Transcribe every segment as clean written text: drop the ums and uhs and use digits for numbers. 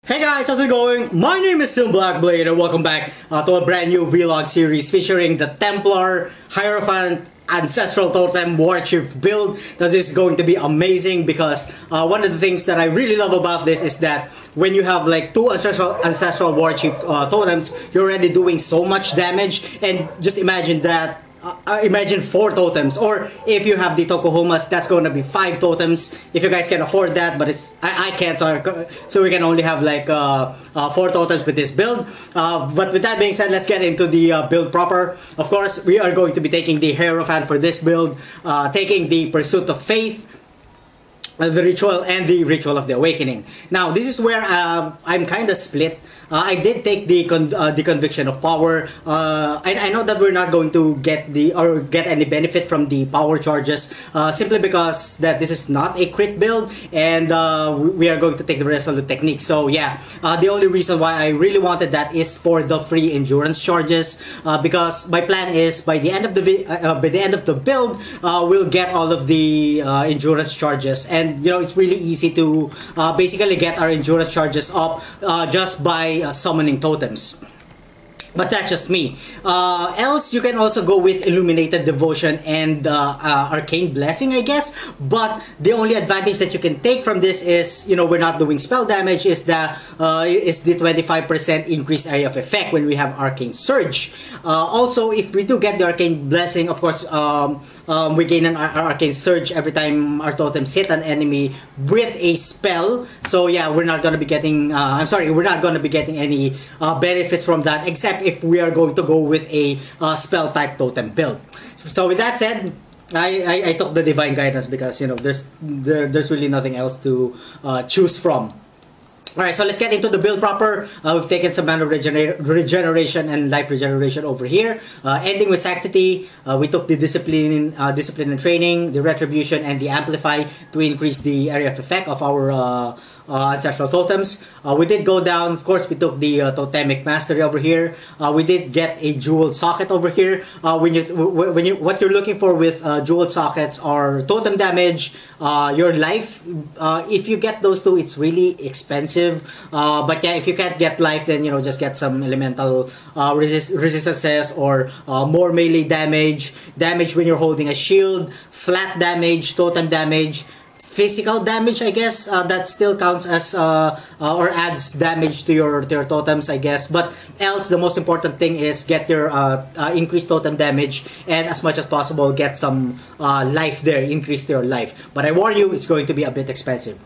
Hey guys, how's it going? My name is still Blackblade and welcome back to a brand new vlog series featuring the Templar Heirophant Ancestral Warchief build. That is going to be amazing because one of the things that I really love about this is that when you have like two Ancestral Warchief totems, you're already doing so much damage, and just imagine that. Imagine 4 totems, or if you have the Tokuhomas, that's going to be 5 totems if you guys can afford that, but I can't, so we can only have like 4 totems with this build. But with that being said, let's get into the build proper. Of course, we are going to be taking the Heirophant for this build, taking the Pursuit of Faith, the Ritual, and the Ritual of the Awakening. Now, this is where I'm kind of split. I did take the Conviction of Power. I know that we're not going to get any benefit from the power charges, simply because that this is not a crit build, and we are going to take the Resolute technique. So yeah, the only reason why I really wanted that is for the free endurance charges, because my plan is by the end of the build, we'll get all of the endurance charges, and you know it's really easy to basically get our endurance charges up just by summoning totems. But that's just me. Else, you can also go with Illuminated Devotion and Arcane Blessing, I guess. But the only advantage that you can take from this is, you know, we're not doing spell damage, is the 25% increased area of effect when we have Arcane Surge. Also, if we do get the Arcane Blessing, of course, we gain an Arcane Surge every time our totems hit an enemy with a spell. So yeah, we're not gonna be getting, we're not gonna be getting any benefits from that, except if we are going to go with a spell type totem build. So with that said, I took the Divine Guidance because, you know, there's really nothing else to choose from. Alright, so let's get into the build proper. We've taken some mana regeneration and life regeneration over here. Ending with Sanctity, we took the Discipline and Training, the Retribution, and the Amplify to increase the area of effect of our ancestral totems. We did go down, of course, we took the Totemic Mastery over here. We did get a Jeweled Socket over here. What you're looking for with Jeweled Sockets are totem damage, your life. If you get those two, it's really expensive. But yeah, if you can't get life, then, you know, just get some elemental resistances, or more melee damage when you're holding a shield, flat damage, totem damage, physical damage, I guess, that still counts as or adds damage to your totems, I guess. But else, the most important thing is get your increased totem damage, and as much as possible get some life there, increase your life. But I warn you, it's going to be a bit expensive.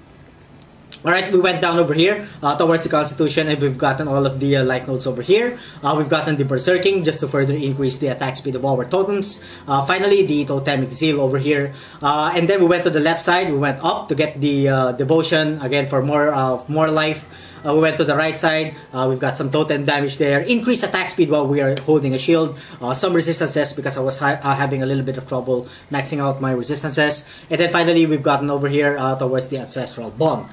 Alright, we went down over here towards the Constitution, and we've gotten all of the life nodes over here. We've gotten the Berserking just to further increase the attack speed of our totems. Finally, the Totemic Zeal over here. And then we went to the left side, we went up to get the Devotion, again for more life. We went to the right side, we've got some totem damage there, increased attack speed while we are holding a shield, some resistances because I was having a little bit of trouble maxing out my resistances. And then finally, we've gotten over here towards the Ancestral Bond.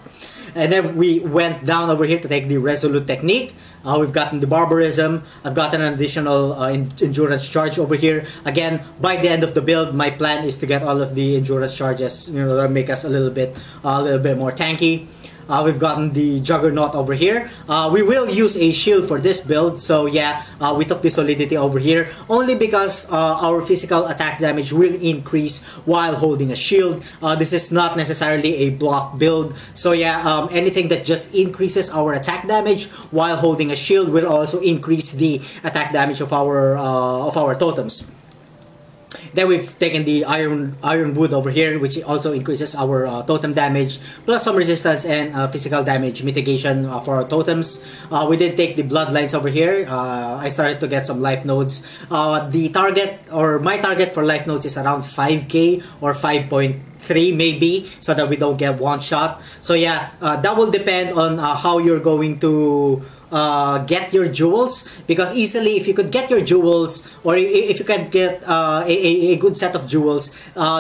And then we went down over here to take the Resolute technique. We've gotten the Barbarism. I've gotten an additional endurance charge over here. Again, by the end of the build, my plan is to get all of the endurance charges, you know, that make us a little bit more tanky. We've gotten the Juggernaut over here. We will use a shield for this build, so yeah, we took the Solidity over here only because our physical attack damage will increase while holding a shield. This is not necessarily a block build, so yeah, anything that just increases our attack damage while holding a shield will also increase the attack damage of our totems. Then we've taken the Iron Wood over here, which also increases our totem damage, plus some resistance and physical damage mitigation for our totems. We did take the Bloodlines over here. I started to get some life nodes. The target, or my target for life nodes, is around 5k or 5.3 maybe, so that we don't get one shot. So yeah, that will depend on how you're going to get your jewels, because easily if you could get your jewels, or if you can get a good set of jewels,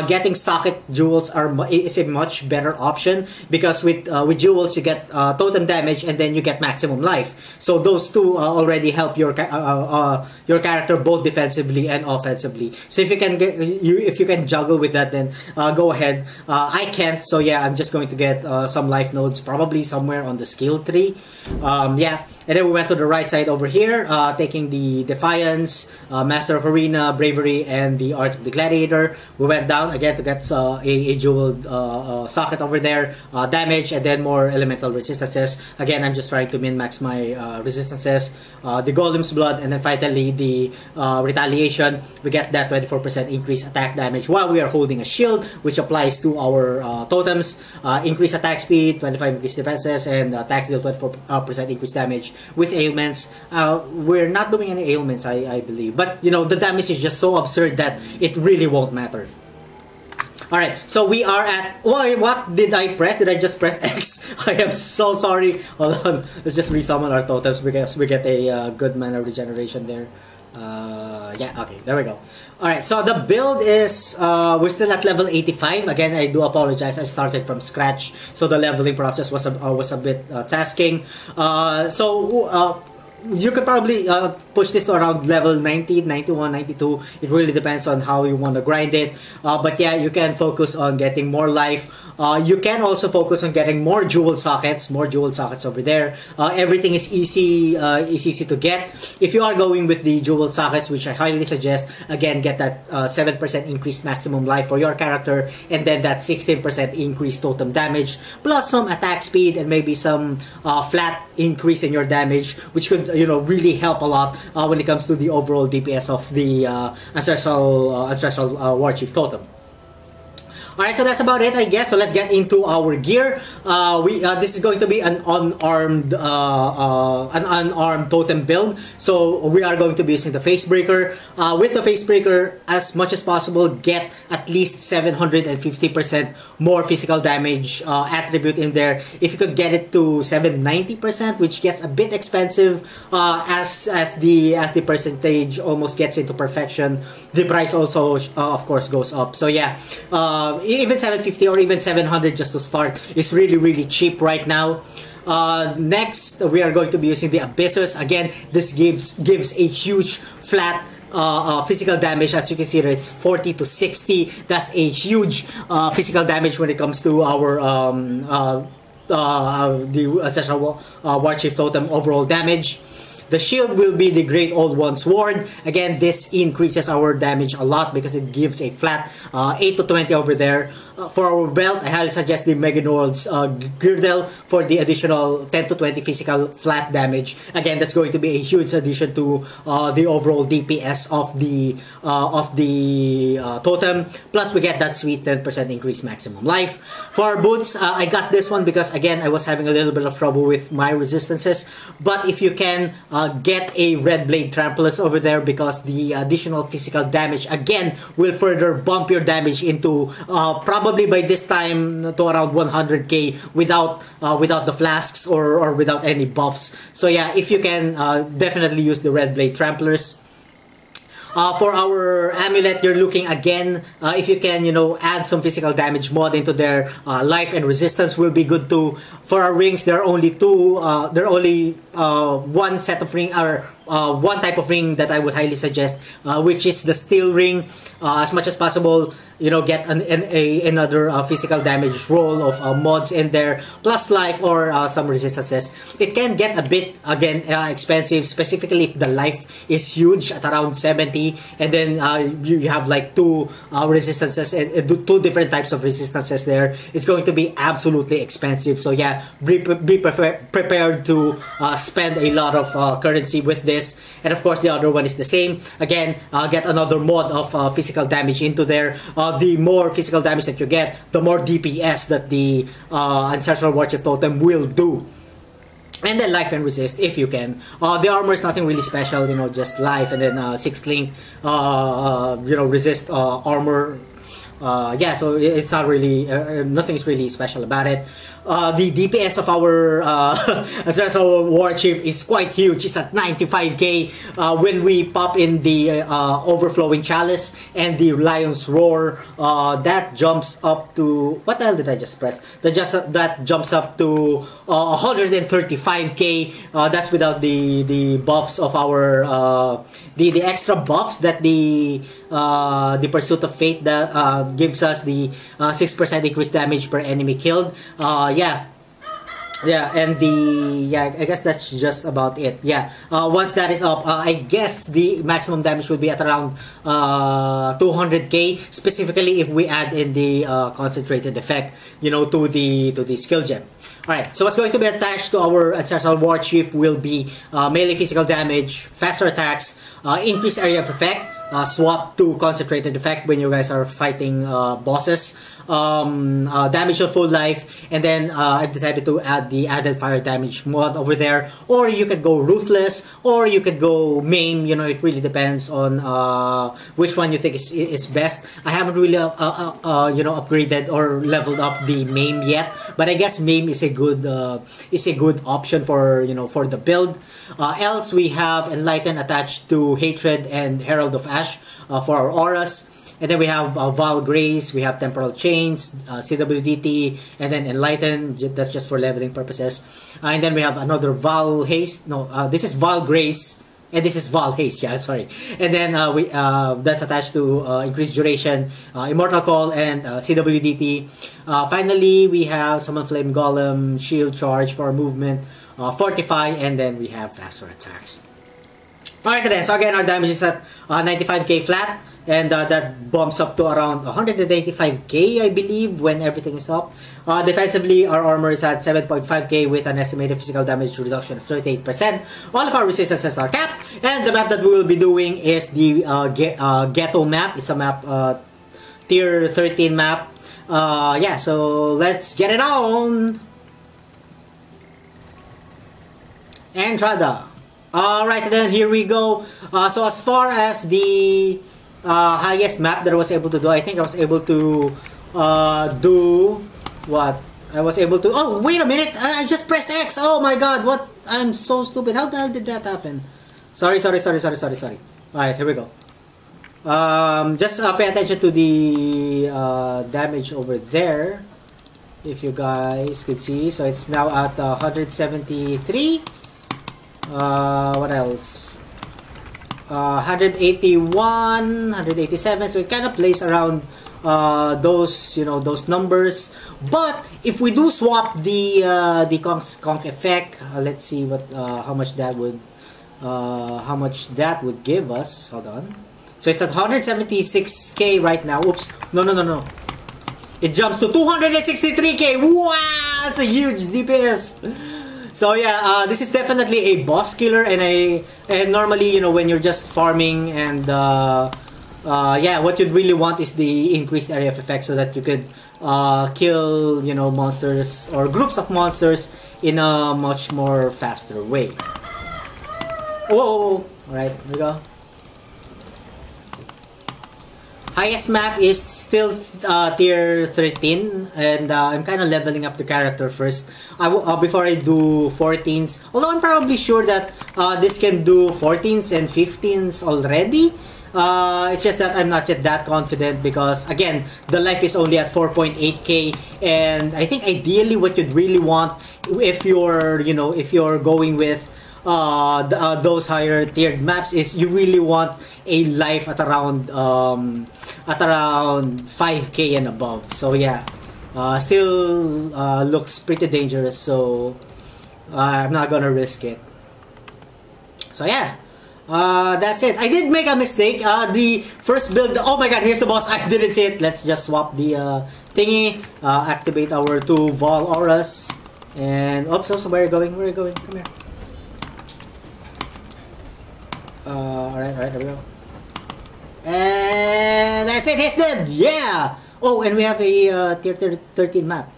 getting socket jewels is a much better option, because with jewels you get totem damage and then you get maximum life. So those two already help your character both defensively and offensively. So if you can juggle with that, then go ahead. I can't, so yeah, I'm just going to get some life nodes, probably somewhere on the skill tree. Yeah, and then we went to the right side over here, taking the Defiance, Master of Arena, Bravery, and the Art of the Gladiator. We went down again to get a jeweled socket over there, damage, and then more elemental resistances. Again, I'm just trying to min-max my resistances. The Golem's Blood, and then finally the Retaliation. We get that 24% increased attack damage while we are holding a shield, which applies to our totems. Increase attack speed, 25 increased defenses, and attacks deal 24% increased damage with ailments. We're not doing any ailments, I believe, but you know, the damage is just so absurd that it really won't matter. Alright, so we are at... what did I press? Did I just press X? I am so sorry. Hold on. Let's just resummon our totems because we get a good mana regeneration there. Yeah, okay, there we go. Alright, so the build is... we're still at level 85. Again, I do apologize. I started from scratch, so the leveling process was a bit tasking. You could probably push this to around level 90, 91, 92. It really depends on how you want to grind it. But yeah, you can focus on getting more life. You can also focus on getting more jeweled sockets over there. Everything is easy to get. If you are going with the jeweled sockets, which I highly suggest, again, get that 7% increased maximum life for your character, and then that 16% increased totem damage, plus some attack speed and maybe some flat increase in your damage, which could, you know, really help a lot when it comes to the overall DPS of the Ancestral Warchief totem. Alright, so that's about it, I guess. So let's get into our gear. This is going to be an unarmed totem build. So we are going to be using the Facebreaker. With the Facebreaker, as much as possible, get at least 750% more physical damage attribute in there. If you could get it to 790%, which gets a bit expensive, as the percentage almost gets into perfection, the price also of course goes up. So yeah, even 750 or even 700 just to start is really cheap right now. Next, we are going to be using the Abyssus. Again, this gives a huge flat physical damage. As you can see, it's 40 to 60. That's a huge physical damage when it comes to our the Ancestral Warchief totem overall damage. The shield will be the Great Old One Sword. Again, this increases our damage a lot because it gives a flat 8 to 20 over there. For our belt, I highly suggest the Meginord's Girdle for the additional 10 to 20 physical flat damage. Again, that's going to be a huge addition to the overall DPS of the totem. Plus, we get that sweet 10% increase maximum life. For our boots, I got this one because, again, I was having a little bit of trouble with my resistances. But if you can get a Redblade Tramplers over there, because the additional physical damage, again, will further bump your damage into probably by this time to around 100k without the flasks or without any buffs. So yeah, if you can, definitely use the Redblade Tramplers. For our amulet, you're looking again, if you can, you know, add some physical damage mod into their life and resistance will be good too. For our rings, there are only one set of ring, or one type of ring that I would highly suggest, which is the steel ring. As much as possible, you know, get another physical damage roll of mods in there, plus life or some resistances. It can get a bit, again, expensive, specifically if the life is huge at around 70, and then you have like two resistances and two different types of resistances there. It's going to be absolutely expensive. So yeah, be prepared to spend a lot of currency with this. And of course, the other one is the same. Again, get another mod of physical damage into there. The more physical damage that you get, the more DPS that the Ancestral Warchief totem will do. And then life and resist if you can. The armor is nothing really special, you know, just life and then 6th link, you know, resist armor. Yeah, so it's not really, nothing is really special about it. the DPS of our Ancestral Warchief is quite huge. It's at 95k. When we pop in the Overflowing Chalice and the Lion's Roar, that jumps up to, what the hell did I just press? That jumps up to 135k. That's without the buffs of our the extra buffs that the Pursuit of Fate that gives us the 6% increased damage per enemy killed. Yeah, and I guess that's just about it. Yeah, once that is up, I guess the maximum damage would be at around 200k, specifically if we add in the concentrated effect, you know, to the skill gem. Alright, so what's going to be attached to our Ancestral Warchief will be melee physical damage, faster attacks, increased area of effect, swap to concentrated effect when you guys are fighting bosses, damage of full life, and then I've decided to add the added fire damage mod over there. Or you could go ruthless, or you could go maim. You know, it really depends on which one you think is best. I haven't really you know, upgraded or leveled up the maim yet, but I guess maim is a good option for, you know, for the build. Else we have Enlighten attached to Hatred and Herald of Ash for our auras. And then we have Val Grace, we have Temporal Chains, CWDT, and then Enlighten. That's just for leveling purposes. And then we have another Val Haste. No, this is Val Grace, and this is Val Haste. Yeah, sorry. And then that's attached to increased duration, Immortal Call, and CWDT. Finally, we have Summon Flame Golem, Shield Charge for movement, Fortify, and then we have faster attacks. Alright then, so again, our damage is at 95k flat. And that bumps up to around 185k, I believe, when everything is up. Defensively, our armor is at 7.5k with an estimated physical damage reduction of 38%. All of our resistances are capped. And the map that we will be doing is the Ghetto map. It's a map, tier 13 map. Yeah, so let's get it on! Entrada. Alright then, here we go. So as far as the highest map that I was able to do, I think I was able to do what? I was able to, oh wait a minute, I just pressed X. Oh my god, what? I'm so stupid. How the hell did that happen? Sorry. Alright, here we go. Just pay attention to the damage over there, if you guys could see. So it's now at 173. What else? 181, 187. So it kind of plays around those, you know, those numbers. But if we do swap the conk effect, let's see what how much that would give us. Hold on. So it's at 176k right now. Oops. No. It jumps to 263k. Wow, that's a huge DPS. So yeah, this is definitely a boss killer, and normally, you know, when you're just farming and yeah, what you'd really want is the increased area of effect so that you could kill, you know, monsters or groups of monsters in a much more faster way. Whoa! Alright, here we go. Highest map is still tier 13, and I'm kind of leveling up the character first before I do 14s. Although I'm probably sure that this can do 14s and 15s already. It's just that I'm not yet that confident because, again, the life is only at 4.8k, and I think ideally what you'd really want if you're, you know, if you're going with those higher tiered maps is you really want a life at around 5k and above. So yeah, still looks pretty dangerous, so I'm not gonna risk it. So yeah, that's it. I did make a mistake. The first build, oh my god, here's the boss. I didn't see it. Let's just swap the thingy, activate our two Vol auras, and oops, where are you going? Where are you going? Come here. Alright, there we go. And that's it, it's dead! Yeah! Oh, and we have a tier 13 map.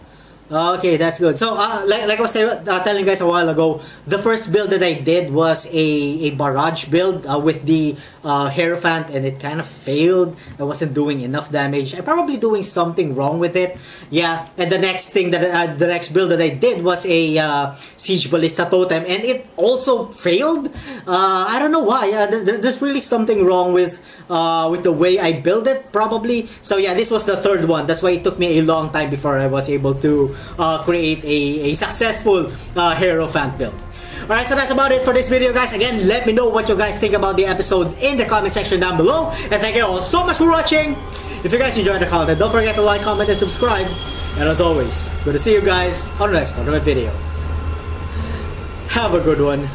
Okay, that's good. So, like I was telling you guys a while ago, the first build that I did was a barrage build with the Heirophant, and it kind of failed. I wasn't doing enough damage. I'm probably doing something wrong with it. Yeah, and the next thing that the next build that I did was a Siege Ballista Totem, and it also failed. I don't know why. There's really something wrong with the way I build it, probably. So yeah, this was the third one. That's why it took me a long time before I was able to create a successful Heirophant build. Alright, so that's about it for this video, guys. Again, let me know what you guys think about the episode in the comment section down below. And thank you all so much for watching. If you guys enjoyed the content, don't forget to like, comment, and subscribe. And as always, good to see you guys on the next part of my video. Have a good one.